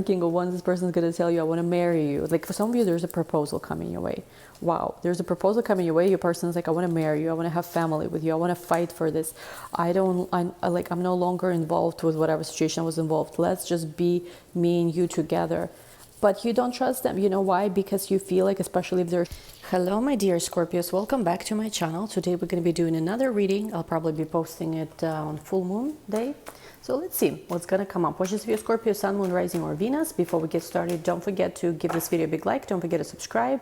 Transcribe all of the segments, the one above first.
King of Wands, this person's going to tell you, I want to marry you. Like for some of you, there's a proposal coming your way. Wow, there's a proposal coming your way. Your person's like, I want to marry you. I want to have family with you. I want to fight for this. I'm no longer involved with whatever situation I was involved. Let's just be me and you together. But you don't trust them. You know why? Because you feel like, especially if they're... Hello, my dear Scorpios. Welcome back to my channel. Today we're going to be doing another reading. I'll probably be posting it on full moon day. So let's see what's going to come up. Watch this video, Scorpio, Sun, Moon, Rising, or Venus. Before we get started, don't forget to give this video a big like. Don't forget to subscribe.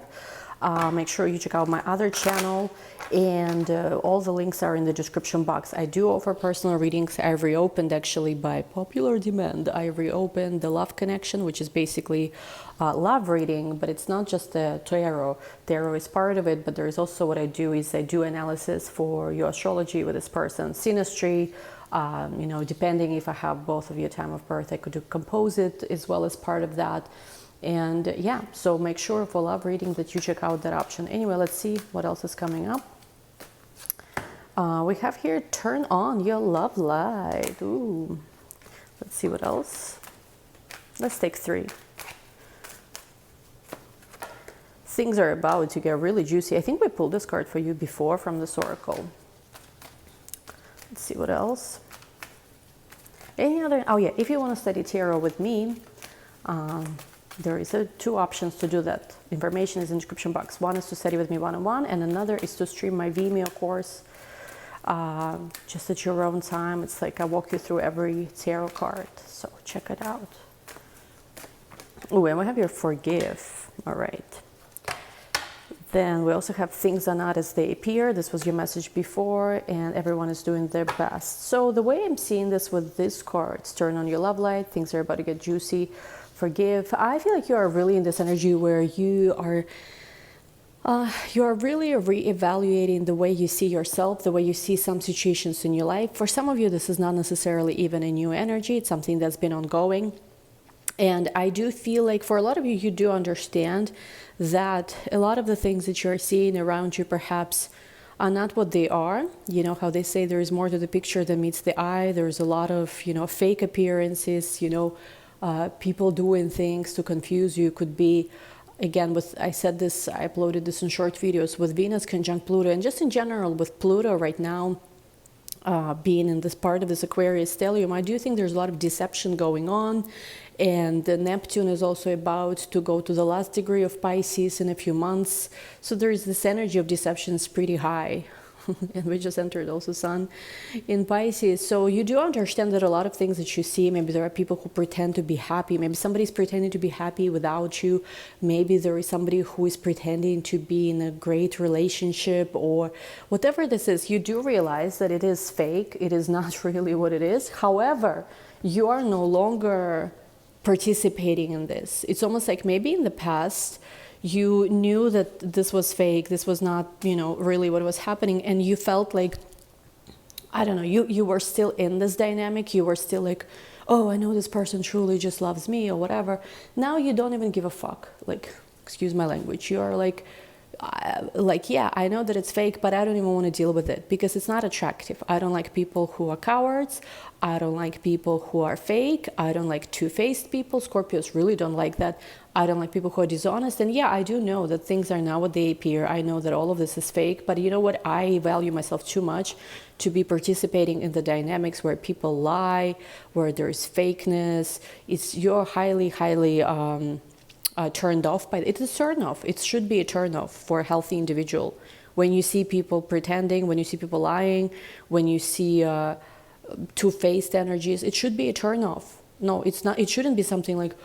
Make sure you check out my other channel, and all the links are in the description box. I do offer personal readings. I've reopened, actually by popular demand, I reopened the Love Connection, which is basically love reading, but it's not just the tarot. Tarot is part of it, but there is also what I do is I do analysis for your astrology with this person, synastry. You know, depending if I have both of your time of birth, I could do composite as well as part of that. And yeah, so make sure for love reading that you check out that option. Anyway, let's see what else is coming up. We have here, turn on your love light. Ooh, let's see what else. Let's take 3. Things are about to get really juicy. I think we pulled this card for you before from this oracle. Let's see what else. Any other? Oh yeah, if you want to study tarot with me, there is 2 options to do that. Information is in the description box. One is to study with me one-on-one, and another is to stream my VIMEO course just at your own time. It's like I walk you through every tarot card, so check it out. Oh, and we have your forgive. All right. Then we also have things are not as they appear. This was your message before, and everyone is doing their best. So the way I'm seeing this with this cards, turn on your love light, things are about to get juicy, forgive. I feel like you are really in this energy where you are really reevaluating the way you see yourself, the way you see some situations in your life. For some of you, this is not necessarily even a new energy. It's something that's been ongoing. And I do feel like for a lot of you, you do understand that a lot of the things that you're seeing around you perhaps are not what they are. You know how they say there is more to the picture than meets the eye. There's a lot of, you know, fake appearances, you know, people doing things to confuse you. Could be, again, I said this, I uploaded this in short videos, with Venus conjunct Pluto, and just in general with Pluto right now, being in this part of this Aquarius stellium, I do think there's a lot of deception going on. And the Neptune is also about to go to the last degree of Pisces in a few months. So there is this energy of deception is pretty high. And we just entered also Sun in Pisces. So you do understand that a lot of things that you see, maybe there are people who pretend to be happy. Maybe somebody's pretending to be happy without you. Maybe there is somebody who is pretending to be in a great relationship, or whatever this is. You do realize that it is fake. It is not really what it is. However, you are no longer participating in this. It's almost like maybe in the past you knew that this was fake, this was not, you know, really what was happening, and you felt like, I don't know, you were still in this dynamic. You were still like, oh, I know this person truly just loves me or whatever. Now you don't even give a fuck. Like, excuse my language. You are like, yeah, I know that it's fake, but I don't even want to deal with it because it's not attractive. I don't like people who are cowards. I don't like people who are fake. I don't like two-faced people. Scorpios really don't like that. I don't like people who are dishonest. And yeah, I do know that things are not what they appear. I know that all of this is fake, but you know what? I value myself too much to be participating in the dynamics where people lie, where there's fakeness. You're highly, highly turned off by it. It's a turn off. It should be a turn off for a healthy individual. When you see people pretending, when you see people lying, when you see two-faced energies, it should be a turn off. No, it's not. It shouldn't be something like,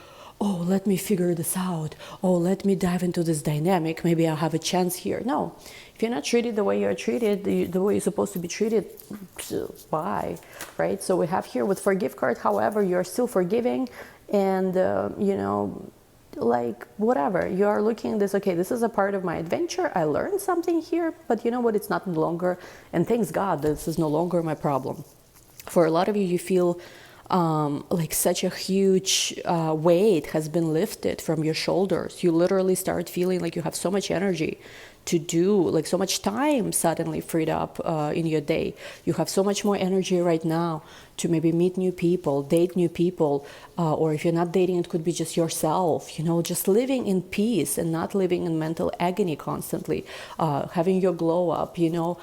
oh, let me figure this out. Oh, let me dive into this dynamic. Maybe I'll have a chance here. No, if you're not treated the way you're treated, the way you're supposed to be treated, bye, right? So we have here with forgive card. However, you're still forgiving, and you know, like whatever, you are looking at this, okay, this is a part of my adventure. I learned something here, but you know what? It's not no longer, and thanks God, this is no longer my problem. For a lot of you, you feel like such a huge weight has been lifted from your shoulders. You literally start feeling like you have so much energy to do, like so much time suddenly freed up in your day. You have so much more energy right now to maybe meet new people, date new people, or if you're not dating, it could be just yourself, you know, just living in peace and not living in mental agony constantly, having your glow up, you know,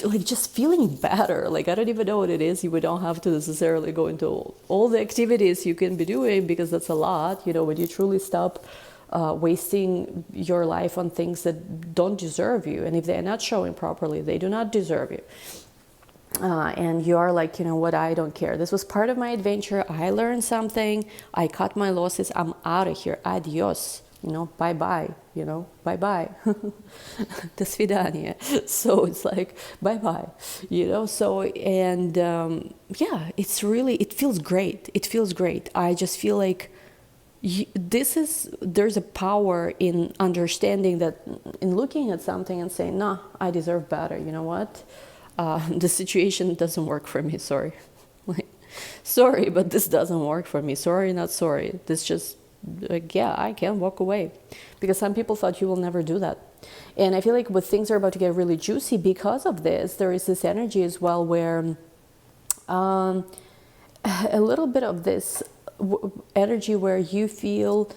like just feeling better. Like, I don't even know what it is. You don't have to necessarily go into all the activities you can be doing, because that's a lot, you know, when you truly stop wasting your life on things that don't deserve you. And if they're not showing properly, they do not deserve you. And you are like, you know what, I don't care. This was part of my adventure. I learned something. I cut my losses. I'm out of here. Adios. You know, bye-bye. You know, bye-bye. До свидания. So it's like, bye-bye. You know, so, and yeah, it's really, it feels great. It feels great. I just feel like there's a power in understanding that, in looking at something and saying, no, I deserve better. You know what? The situation doesn't work for me. Sorry. Like, sorry, but this doesn't work for me. Sorry, not sorry. This just, like, yeah, I can walk away. Because some people thought you will never do that. And I feel like when things are about to get really juicy because of this, there is this energy as well where a little bit of this energy where you feel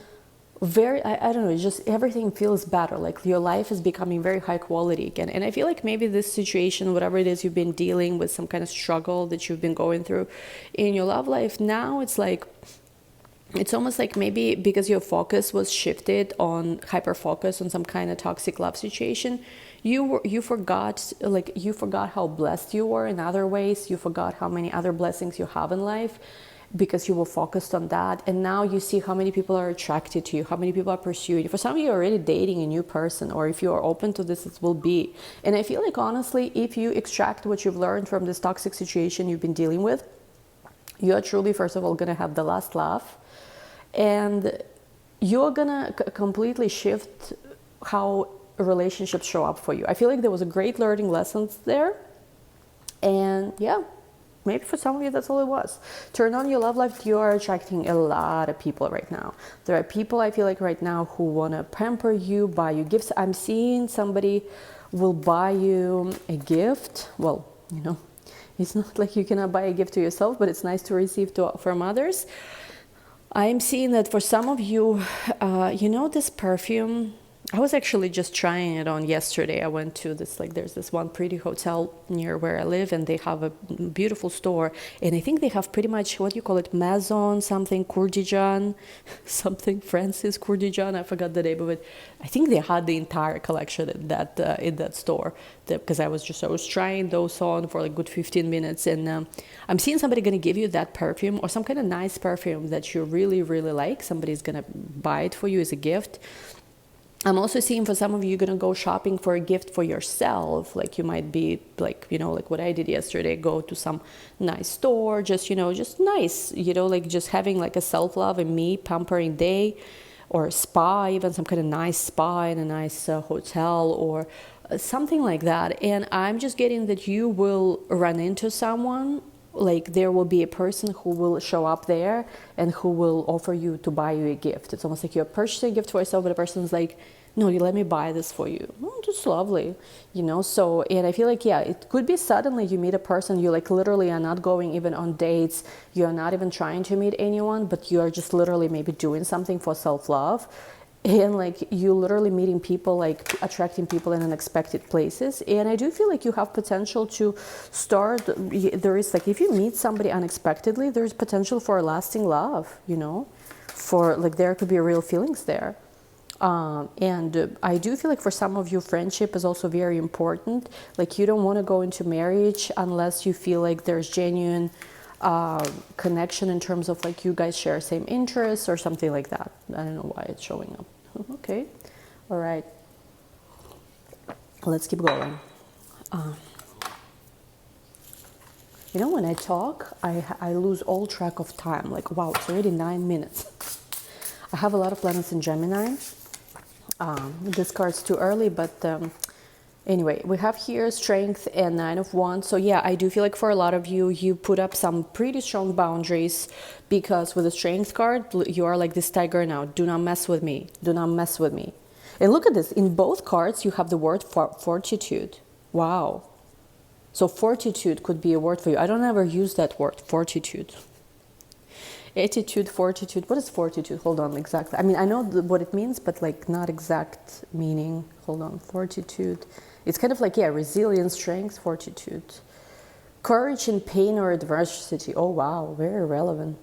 very, I don't know, just everything feels better. Like your life is becoming very high quality again. And I feel like maybe this situation, whatever it is you've been dealing with, some kind of struggle that you've been going through in your love life, now it's like, it's almost like maybe because your focus was shifted on, hyper focus on some kind of toxic love situation, you forgot, like you forgot how blessed you were in other ways. You forgot how many other blessings you have in life, because you were focused on that. And now you see how many people are attracted to you, how many people are pursuing you. For some of you are already dating a new person, or if you are open to this, it will be. And I feel like, honestly, if you extract what you've learned from this toxic situation you've been dealing with, you are truly, first of all, going to have the last laugh. And you're going to completely shift how relationships show up for you. I feel like there was a great learning lessons there. And yeah, maybe for some of you, that's all it was. Turn on your love life. You are attracting a lot of people right now. There are people, I feel like, right now who want to pamper you, buy you gifts. I'm seeing somebody will buy you a gift. Well, you know, it's not like you cannot buy a gift to yourself, but it's nice to receive from others. I'm seeing that for some of you, you know, this perfume, I was actually just trying it on yesterday. I went to this, like, there's this one pretty hotel near where I live, and they have a beautiful store. And I think they have pretty much, what do you call it, Maison, something, Courdijan, something, Francis Courdijan, I forgot the name of it. I think they had the entire collection in that store, because I was trying those on for like good 15 minutes. And I'm seeing somebody going to give you that perfume, or some kind of nice perfume that you really, really like. Somebody's going to buy it for you as a gift. I'm also seeing for some of you, you're going to go shopping for a gift for yourself. Like you might be like, you know, like what I did yesterday, go to some nice store, just, you know, just nice, you know, like just having like a self-love and me pampering day, or spa, even some kind of nice spa in a nice hotel, or something like that. And I'm just getting that you will run into someone, like there will be a person who will show up there and who will offer you to buy you a gift. It's almost like you're purchasing a gift for yourself, but the person's like, no, you let me buy this for you. Oh, that's lovely, you know. So, and I feel like, yeah, it could be suddenly you meet a person, you like literally are not going even on dates, you're not even trying to meet anyone, but you are just literally maybe doing something for self-love. And like you literally meeting people, like attracting people in unexpected places. And I do feel like you have potential to start, there is like, if you meet somebody unexpectedly, there's potential for a lasting love, you know, for like there could be real feelings there. And I do feel like for some of you, friendship is also very important. Like you don't want to go into marriage unless you feel like there's genuine connection in terms of like you guys share same interests or something like that. I don't know why it's showing up. Okay, all right, let's keep going. You know, when I talk, I lose all track of time. Like, wow, it's already 9 minutes. I have a lot of planets in Gemini. This card's too early, but anyway, we have here Strength and 9 of Wands. So yeah, I do feel like for a lot of you, you put up some pretty strong boundaries, because with the Strength card, you are like this tiger now. Do not mess with me. Do not mess with me. And look at this, in both cards you have the word fortitude. Wow. So fortitude could be a word for you. I don't ever use that word, fortitude. Attitude, fortitude. What is fortitude? Hold on, exactly. I mean, I know what it means, but like not exact meaning. Hold on, fortitude. It's kind of like, yeah, resilience, strength, fortitude. Courage in pain or adversity. Oh, wow, very relevant.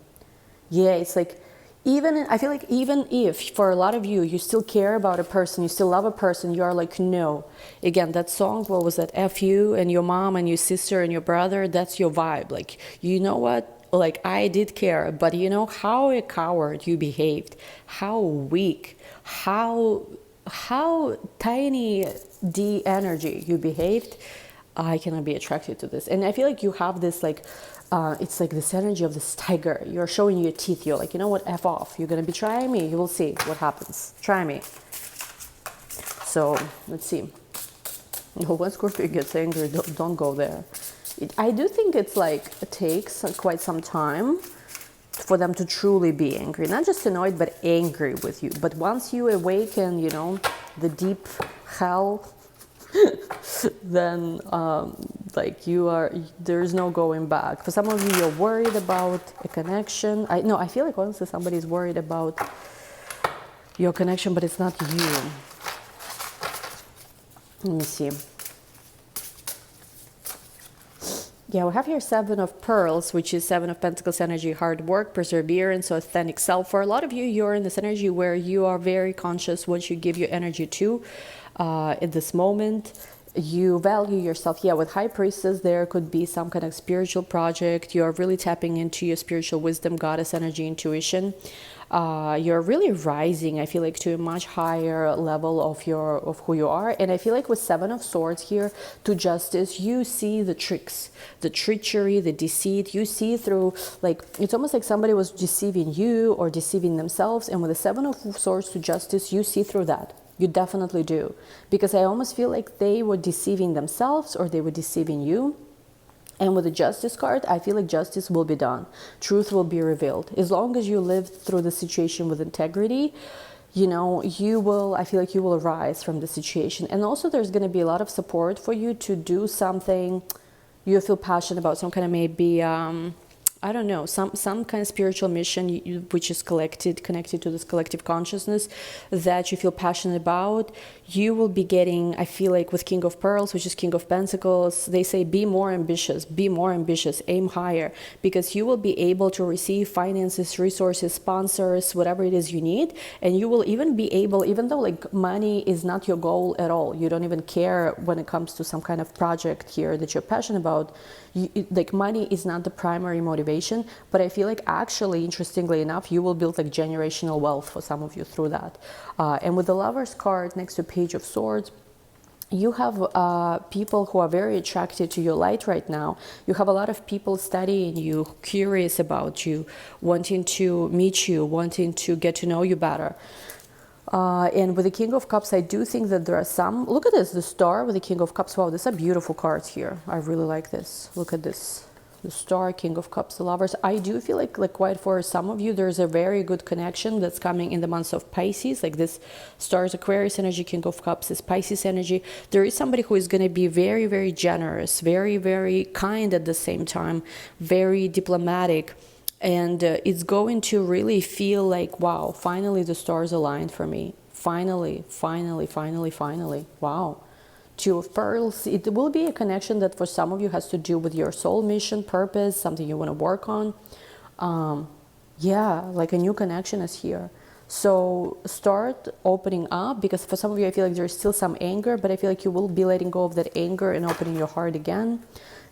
Yeah, it's like, I feel like even if for a lot of you, you still care about a person, you still love a person, you are like, no. Again, that song, what was that? F you and your mom and your sister and your brother, that's your vibe. Like, you know what? Like, I did care, but you know how a coward you behaved, how weak, how tiny D energy you behaved. I cannot be attracted to this. And I feel like you have this like, it's like this energy of this tiger. You're showing your teeth. You're like, you know what, F off. You're going to be trying me. You will see what happens. Try me. So let's see. When Scorpio gets angry, don't go there. I do think it's like, it takes quite some time for them to truly be angry. Not just annoyed, but angry with you. But once you awaken, you know, the deep hell, then like there's no going back. For some of you, you're worried about a connection. I feel like honestly somebody's worried about your connection, but it's not you. Let me see. Yeah, we have here Seven of Pearls, which is Seven of Pentacles energy, hard work, perseverance, authentic self. For a lot of you, you're in this energy where you are very conscious what you give your energy to at this moment. You value yourself. Yeah, with High Priestess, there could be some kind of spiritual project. You're really tapping into your spiritual wisdom, goddess energy, intuition. You're really rising, I feel like, to a much higher level of who you are. And I feel like with Seven of Swords here to Justice, you see the tricks, the treachery, the deceit. You see through, like, it's almost like somebody was deceiving you or deceiving themselves. And with the Seven of Swords to Justice, you see through that. You definitely do. Because I almost feel like they were deceiving themselves or they were deceiving you. And with the Justice card, I feel like justice will be done. Truth will be revealed. As long as you live through the situation with integrity, you know, I feel like you will rise from the situation. And also there's going to be a lot of support for you to do something you feel passionate about, some kind of maybe, I don't know, some kind of spiritual mission which is connected to this collective consciousness that you feel passionate about. You will be getting, I feel like with King of Pearls, which is King of Pentacles, they say be more ambitious, aim higher, because you will be able to receive finances, resources, sponsors, whatever it is you need. And you will even be able, even though like money is not your goal at all, you don't even care when it comes to some kind of project here that you're passionate about, like money is not the primary motivation, but I feel like actually, interestingly enough, you will build like generational wealth for some of you through that. And with the Lover's card next to Page of Swords, you have people who are very attracted to your light right now. You have a lot of people studying you, curious about you, wanting to meet you, wanting to get to know you better. And with the King of Cups, I do think that there are some, look at this, the Star with the King of Cups. Wow, these are beautiful cards here. I really like this. Look at this. The Star, King of Cups, the Lovers. I do feel like quite for some of you, there's a very good connection that's coming in the months of Pisces. Like this Star is Aquarius energy, King of Cups is Pisces energy. There is somebody who is going to be very, very generous, very, very kind at the same time, very diplomatic. And it's going to really feel like, wow, finally the stars aligned for me. Finally. Wow. Two of Pearls, it will be a connection that for some of you has to do with your soul mission, purpose, something you want to work on. Yeah, like a new connection is here. So start opening up, because for some of you, I feel like there's still some anger, but I feel like you will be letting go of that anger and opening your heart again,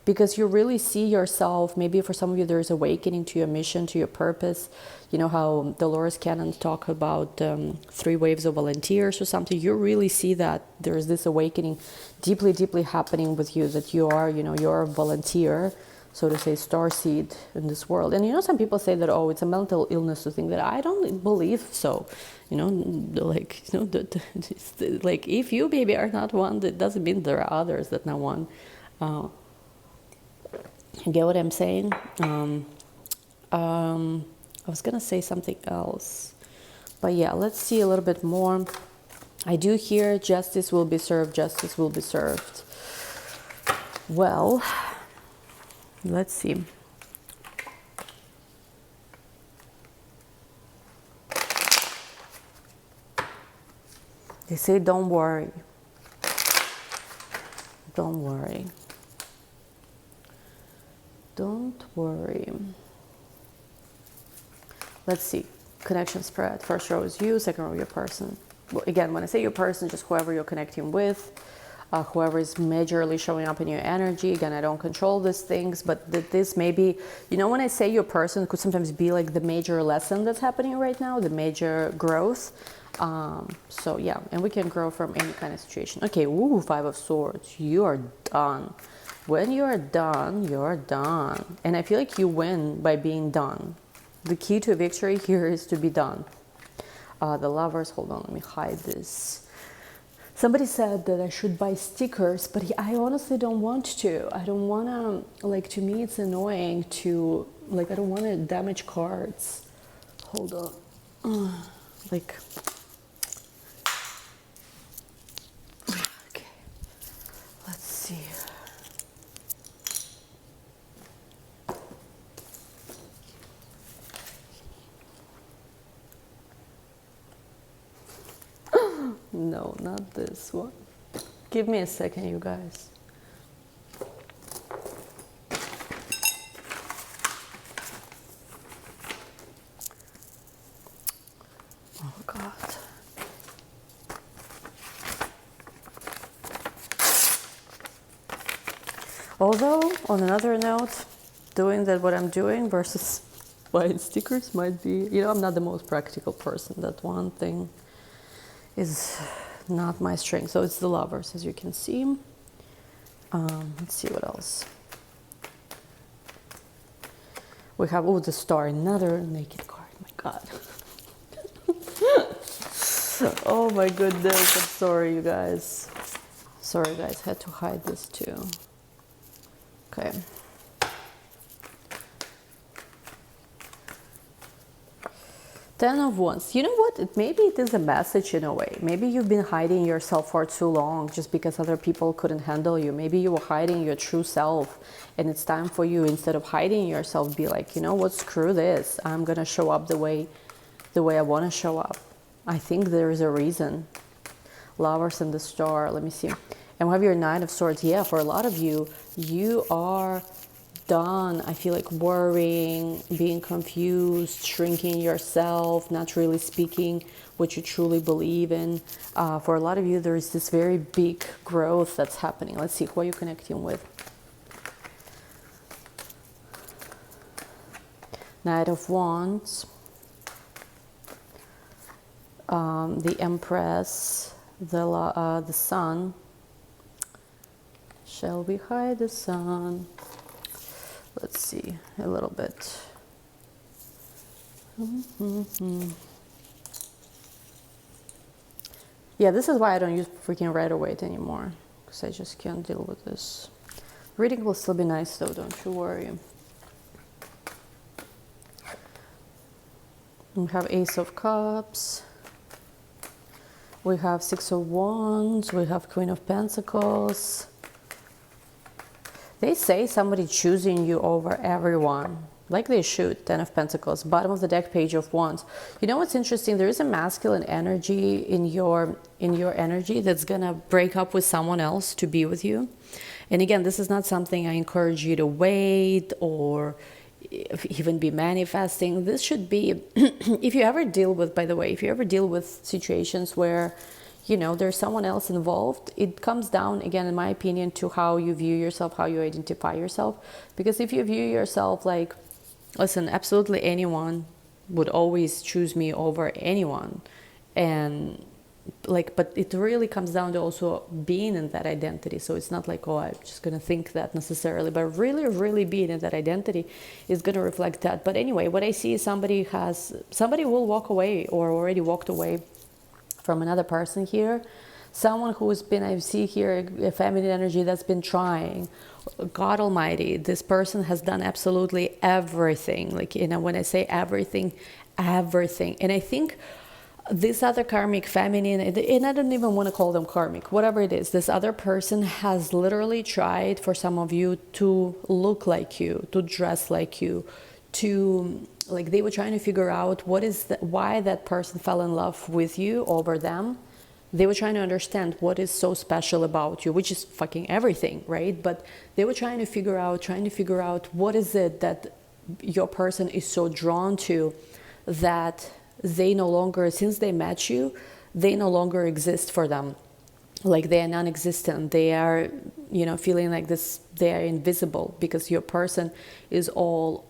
because you really see yourself. Maybe for some of you, there's awakening to your mission, to your purpose. You know how Dolores Cannon talk about 3 waves of volunteers or something. You really see that there's this awakening deeply, deeply happening with you, that you are, you know, you're a volunteer, so to say, starseed in this world. And you know, some people say that, oh, it's a mental illness to think that. I don't believe so. You know, like, you know, like if you maybe are not one, that doesn't mean there are others that not one. You get what I'm saying? I was gonna say something else, but yeah, let's see a little bit more. I do hear justice will be served, justice will be served. Well, let's see. They say don't worry. Don't worry. Don't worry. Let's see. Connection spread. First row is you, second row your person. Well, again, when I say your person, just whoever you're connecting with, whoever is majorly showing up in your energy. Again, I don't control these things, but this may be, you know, when I say your person, it could sometimes be like the major lesson that's happening right now, the major growth. So yeah, and we can grow from any kind of situation. Okay, ooh, 5 of Swords. You are done. When you are done, you're done. And I feel like you win by being done. The key to victory here is to be done. The Lovers, hold on, let me hide this. Somebody said that I should buy stickers, but I honestly don't want to. I don't want to, like, to me it's annoying to, like, I don't want to damage cards. Hold on. Like, okay, let's see. No, not this one. Give me a second, you guys. Oh, God. Although, on another note, doing that what I'm doing versus buying stickers might be, you know, I'm not the most practical person. That one thing is not my strength. So it's the Lovers, as you can see. Let's see what else. We have, oh, the Star, another naked card. My God. Oh my goodness. I'm sorry, you guys. Sorry, guys. Had to hide this too. Okay. Ten of Wands. You know what? Maybe it is a message in a way. Maybe you've been hiding yourself for too long just because other people couldn't handle you. Maybe you were hiding your true self, and it's time for you, instead of hiding yourself, be like, you know what? Screw this. I'm gonna show up the way I want to show up. I think there is a reason. Lovers and the Star. Let me see. And we have your Nine of Swords. Yeah, for a lot of you, you are done. I feel like worrying, being confused, shrinking yourself, not really speaking what you truly believe in. For a lot of you, there is this very big growth that's happening. Let's see, who are you connecting with? Knight of Wands, the Empress, the Sun. Shall we hide the Sun? Let's see a little bit. Yeah, this is why I don't use freaking Rider-Waite anymore, because I just can't deal with this. Reading will still be nice though, don't you worry. We have Ace of Cups. We have Six of Wands. We have Queen of Pentacles. They say somebody choosing you over everyone, like they should. Ten of Pentacles, bottom of the deck, Page of Wands. You know what's interesting? There is a masculine energy in your energy that's gonna break up with someone else to be with you. And again, this is not something I encourage you to wait or even be manifesting. This should be, if you ever deal with, by the way, if you ever deal with situations where, you know, there's someone else involved, it comes down, again, in my opinion, to how you view yourself, how you identify yourself. Because if you view yourself like, listen, absolutely anyone would always choose me over anyone, and like, but it really comes down to also being in that identity. So it's not like, oh, I'm just gonna think that necessarily, but really being in that identity is gonna reflect that. But anyway, what I see is somebody will walk away or already walked away from another person here. Someone who's been, I see here a feminine energy that's been trying. God Almighty, this person has done absolutely everything. Like, you know, when I say everything. And I think this other karmic feminine, and I don't even want to call them karmic, whatever it is, this other person has literally tried for some of you to look like you, to dress like you, to, like, they were trying to figure out why that person fell in love with you over them. They were trying to understand what is so special about you, which is fucking everything, right? But they were trying to figure out what is it that your person is so drawn to, that they no longer, since they met you, they no longer exist for them. Like, they are non-existent. They are, feeling like this, they are invisible, because your person is all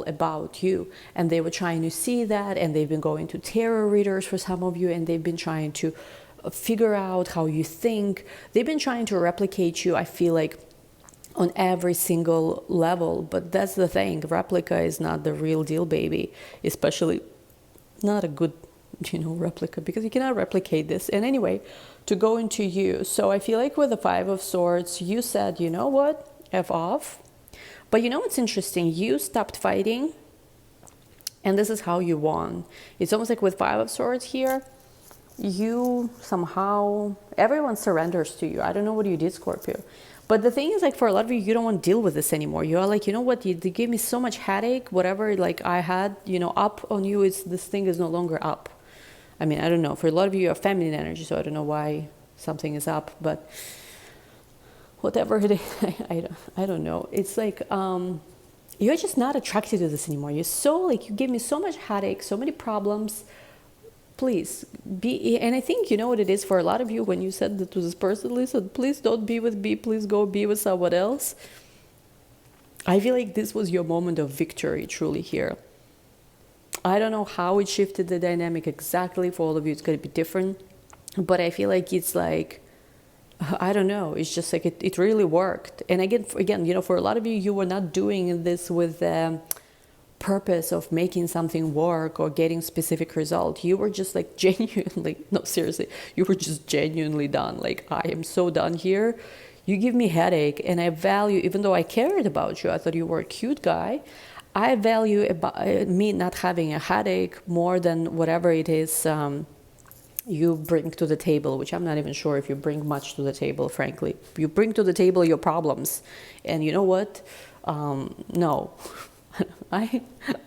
about you. And they were trying to see that, and they've been going to tarot readers for some of you, and they've been trying to figure out how you think. They've been trying to replicate you, I feel like, on every single level. But that's the thing, replica is not the real deal, baby. Especially not a good, replica, because you cannot replicate this. And anyway, to go into you, so I feel like with the Five of Swords, you said, you know what, F off. But you know what's interesting? You stopped fighting, and this is how you won. It's almost like with Five of Swords here, you somehow, everyone surrenders to you. I don't know what you did, Scorpio. But the thing is, like, for a lot of you, you don't want to deal with this anymore. You are like, you know what, they gave me so much headache, whatever, like, I had, up on you, this thing is no longer up. I mean, I don't know. For a lot of you, you're feminine energy, so I don't know why something is up, but whatever it is, I don't know. It's like, you're just not attracted to this anymore. You're so, like, you gave me so much headache, so many problems. Please be, and I think you know what it is for a lot of you when you said that to this person, listen, please don't be with me, please go be with someone else. I feel like this was your moment of victory, truly, here. I don't know how it shifted the dynamic exactly. For all of you, it's going to be different. But I feel like it's like, I don't know, it's just like it really worked. And again, for a lot of you, you were not doing this with purpose of making something work or getting specific result. You were just like genuinely, no, seriously, you were just genuinely done. Like, I am so done here. You give me headache, and I value, even though I cared about you, I thought you were a cute guy, I value me not having a headache more than whatever it is you bring to the table, which I'm not even sure if you bring much to the table, frankly. You bring to the table your problems. And you know what? No. I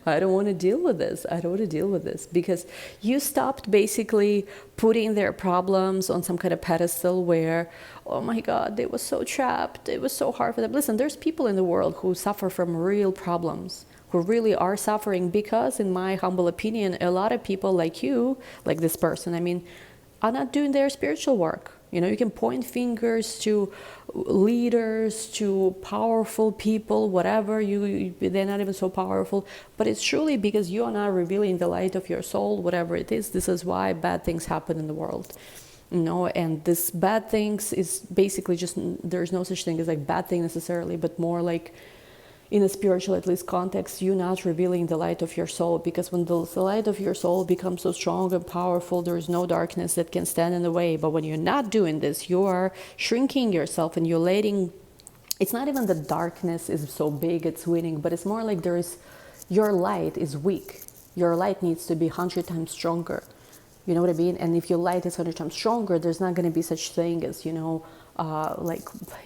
don't want to deal with this. I don't want to deal with this, because you stopped basically putting their problems on some kind of pedestal where, oh my God, they were so trapped. It was so hard for them. Listen, there's people in the world who suffer from real problems, who really are suffering, because in my humble opinion, a lot of people like you, like this person, I mean, are not doing their spiritual work. You can point fingers to leaders, to powerful people, whatever, they're not even so powerful, but it's truly because you are not revealing the light of your soul, whatever it is. This is why bad things happen in the world. And this bad things is basically just, there's no such thing as like bad thing necessarily, but more like, in a spiritual, at least, context, you not revealing the light of your soul. Because when the light of your soul becomes so strong and powerful, there is no darkness that can stand in the way. But when you're not doing this, you are shrinking yourself, and you're letting, it's not even the darkness is so big it's winning, but it's more like your light is weak. Your light needs to be 100 times stronger. You know what I mean? And if your light is 100 times stronger, there's not going to be such thing as,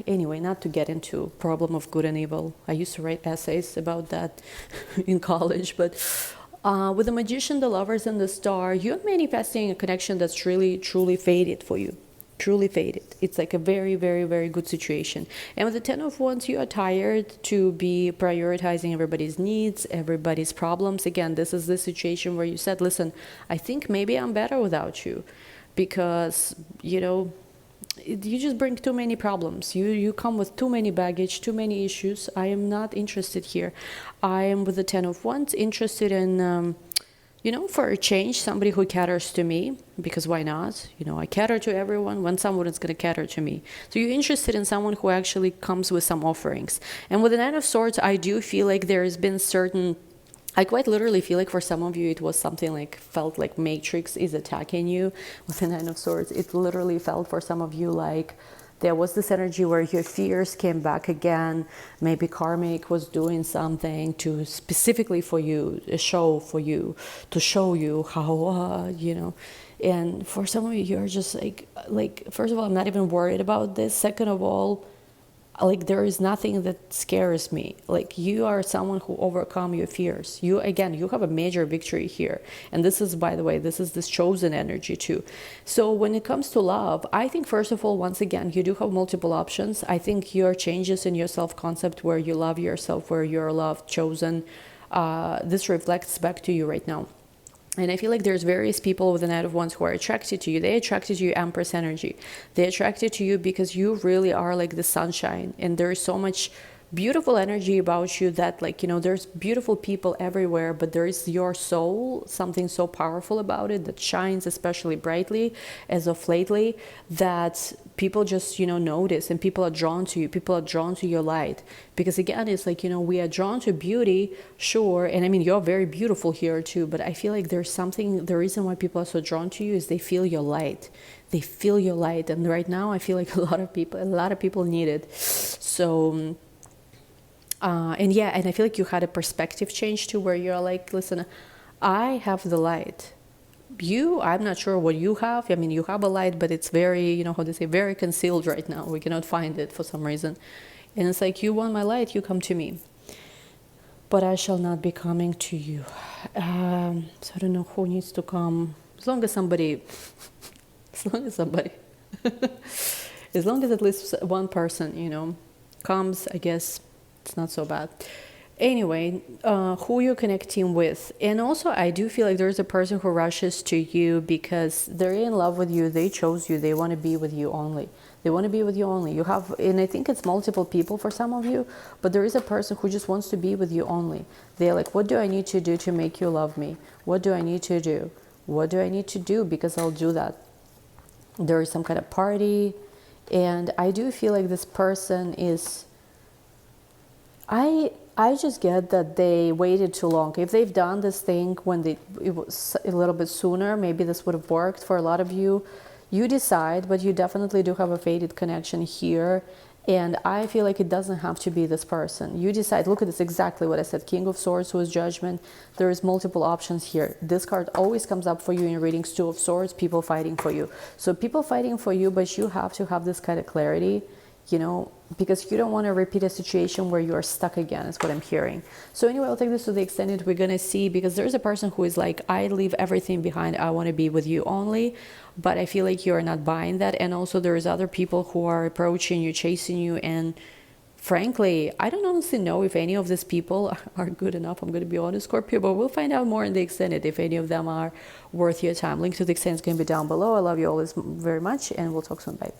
anyway, not to get into problem of good and evil. I used to write essays about that in college, but with the Magician, the Lovers, and the Star, you're manifesting a connection that's really, truly fated for you. Truly faded. It's like a very, very, very good situation. And with the Ten of Wands, you are tired to be prioritizing everybody's needs, everybody's problems. Again, this is the situation where you said, listen, I think maybe I'm better without you, because, you just bring too many problems. You come with too many baggage, too many issues. I am not interested here. I am with the Ten of Wands interested in for a change, somebody who caters to me, because why not? I cater to everyone when someone is going to cater to me. So you're interested in someone who actually comes with some offerings. And with the Nine of Swords, I do feel like there has been I quite literally feel like for some of you, it was something like, felt like Matrix is attacking you with the Nine of Swords. It literally felt for some of you like There was this energy where your fears came back again. Maybe karmic was doing something to specifically for you, a show for you, to show you how, you know. And for some of you, you're just like, first of all, I'm not even worried about this. Second of all, like there is nothing that scares me. Like you are someone who overcome your fears. You, again, you have a major victory here. And this is, by the way, this is this chosen energy too. So when it comes to love, I think first of all, once again, you do have multiple options. I think your changes in your self-concept, where you love yourself, where you're loved, chosen, this reflects back to you right now. And I feel like there's various people with the Knight of Wands who are attracted to you. They attracted to you Empress energy. They attracted to you because you really are like the sunshine. And there is so much beautiful energy about you that, like, you know, there's beautiful people everywhere, but there is your soul, something so powerful about it that shines especially brightly as of lately, that people just, you know, notice, and people are drawn to you. People are drawn to your light. Because again, it's like, you know, we are drawn to beauty, sure. And I mean, you're very beautiful here too, but I feel like there's something, the reason why people are so drawn to you is they feel your light. They feel your light. And right now I feel like a lot of people need it. So, and yeah, and I feel like you had a perspective change too, where you're like, listen, I have the light. You, I'm not sure what you have. I mean, you have a light, but it's very, you know, how they say, very concealed right now. We cannot find it for some reason. And it's like, you want my light, you come to me. But I shall not be coming to you. So I don't know who needs to come. As long as somebody, as long as at least one person, you know, comes, I guess it's not so bad. Anyway, who you're connecting with. And also, I do feel like there's a person who rushes to you because they're in love with you. They chose you. They want to be with you only. They want to be with you only. You have, and I think it's multiple people for some of you, but there is a person who just wants to be with you only. They're like, what do I need to do to make you love me? What do I need to do? What do I need to do? Because I'll do that. There is some kind of party. And I do feel like this person is, I just get that they waited too long. If they've done this thing when it was a little bit sooner, maybe this would have worked for a lot of you. You decide, but you definitely do have a fated connection here. And I feel like it doesn't have to be this person. You decide. Look at this, exactly what I said. King of Swords was Judgment. There is multiple options here. This card always comes up for you in readings. Two of Swords, people fighting for you. So people fighting for you, but you have to have this kind of clarity, you know, because you don't want to repeat a situation where you are stuck again, is what I'm hearing. So anyway, I'll take this to the extent we're going to see, because there's a person who is like, I leave everything behind. I want to be with you only. But I feel like you're not buying that. And also there's other people who are approaching you, chasing you. And frankly, I don't honestly know if any of these people are good enough. I'm going to be honest, Scorpio, but we'll find out more in the extended if any of them are worth your time. Link to the extended is going to be down below. I love you all very much, and we'll talk soon. Bye.